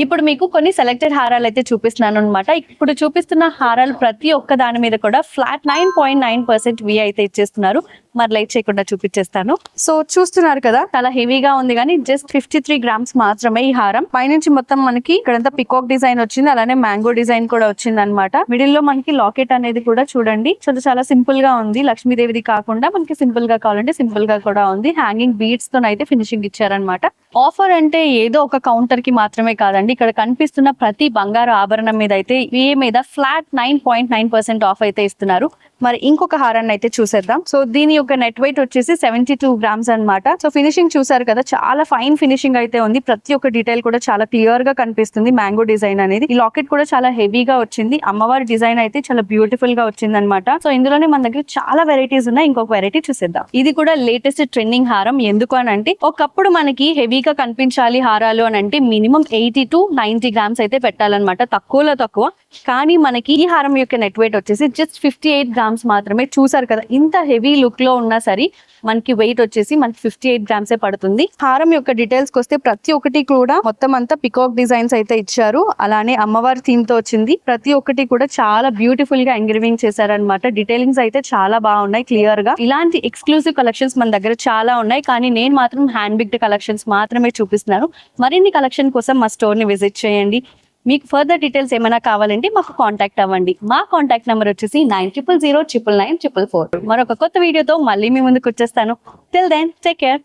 ఇప్పుడు మీకు కొన్ని సెలెక్టెడ్ హారాలు అయితే చూపిస్తున్నాను అనమాట. ఇప్పుడు చూపిస్తున్న హారాలు ప్రతి ఒక్క దాని మీద కూడా ఫ్లాట్ 9.9% వి అయితే ఇచ్చేస్తున్నారు. మరి లైట్ చేయకుండా చూపించేస్తాను. సో చూస్తున్నారు కదా, చాలా హెవీగా ఉంది కానీ జస్ట్ 53 గ్రామ్స్ మాత్రమే ఈ హారం. పైనుంచి మొత్తం మనకి ఇక్కడంతా పికాక్ డిజైన్ వచ్చింది, అలానే మ్యాంగో డిజైన్ కూడా వచ్చింది అనమాట. మిడిల్ లో మనకి లాకెట్ అనేది కూడా చూడండి, చాలా సింపుల్ గా ఉంది. లక్ష్మీదేవిది కాకుండా మనకి సింపుల్ గా కావాలంటే సింపుల్ గా కూడా ఉంది. హ్యాంగింగ్ బీడ్స్ తో అయితే ఫినిషింగ్ ఇచ్చారనమాట. ఆఫర్ అంటే ఏదో ఒక కౌంటర్ కి మాత్రమే కాదండి, ఇక్కడ కనిపిస్తున్న ప్రతి బంగారు ఆభరణం మీద అయితే విఏ మీద ఫ్లాట్ 9.9% ఆఫ్ అయితే ఇస్తున్నారు. మరి ఇంకొక హారాన్ని అయితే చూసేద్దాం. సో దీని యొక్క నెట్ వెయిట్ వచ్చేసి 72 గ్రామ్స్ అనమాట. సో ఫినిషింగ్ చూసారు కదా, చాలా ఫైన్ ఫినిషింగ్ అయితే ఉంది. ప్రతి ఒక్క డీటెయిల్ కూడా చాలా క్లియర్ గా కనిపిస్తుంది. మ్యాంగో డిజైన్ అనేది, ఈ లాకెట్ కూడా చాలా హెవీగా వచ్చింది. అమ్మవారి డిజైన్ అయితే చాలా బ్యూటిఫుల్ గా వచ్చింది అనమాట. సో ఇందులోనే మన దగ్గర చాలా వెరైటీస్ ఉన్నాయి. ఇంకొక వెరైటీ చూసేద్దాం. ఇది కూడా లేటెస్ట్ ట్రెండింగ్ హారం. ఎందుకు అని అంటే, ఒకప్పుడు మనకి హెవీగా కనిపించాలి హారాలు అని అంటే మినిమం 80 to 90 గ్రామ్స్ అయితే పెట్టాలన్నమాట, తక్కువలో తక్కువ. కానీ మనకి ఈ హారం యొక్క నెట్ వెయిట్ వచ్చేసి జస్ట్ 58 గ్రామ్స్ మాత్రమే. చూసారు కదా, ఇంత హెవీ లుక్ లో ఉన్నా సరే మనకి వెయిట్ వచ్చేసి మనకి 58 గ్రామ్సే పడుతుంది. హారం యొక్క డీటెయిల్స్ వస్తే ప్రతి ఒక్కటి కూడా మొత్తం అంతా పికాక్ డిజైన్స్ అయితే ఇచ్చారు. అలానే అమ్మవారి థీమ్ తో వచ్చింది. ప్రతి ఒక్కటి కూడా చాలా బ్యూటిఫుల్ గా ఎంగ్రేవింగ్ చేశారనమాట. డీటెయిలింగ్స్ అయితే చాలా బాగున్నాయి క్లియర్ గా. ఇలాంటి ఎక్స్క్లూసివ్ కలెక్షన్స్ మన దగ్గర చాలా ఉన్నాయి, కానీ నేను మాత్రం హ్యాండ్ బిగ్డ్ కలెక్షన్స్ మాత్రమే చూపిస్తున్నాను. మరిన్ని కలెక్షన్ కోసం మా స్టోర్ ని విజిట్ చేయండి. మీకు ఫర్దర్ డీటెయిల్స్ ఏమైనా కావాలంటే మాకు కాంటాక్ట్ అవ్వండి. మా కాంటాక్ట్ నెంబర్ వచ్చేసి 9000099944. మరొక కొత్త వీడియోతో మళ్ళీ మీ ముందుకు వచ్చేస్తాను. Till then take care.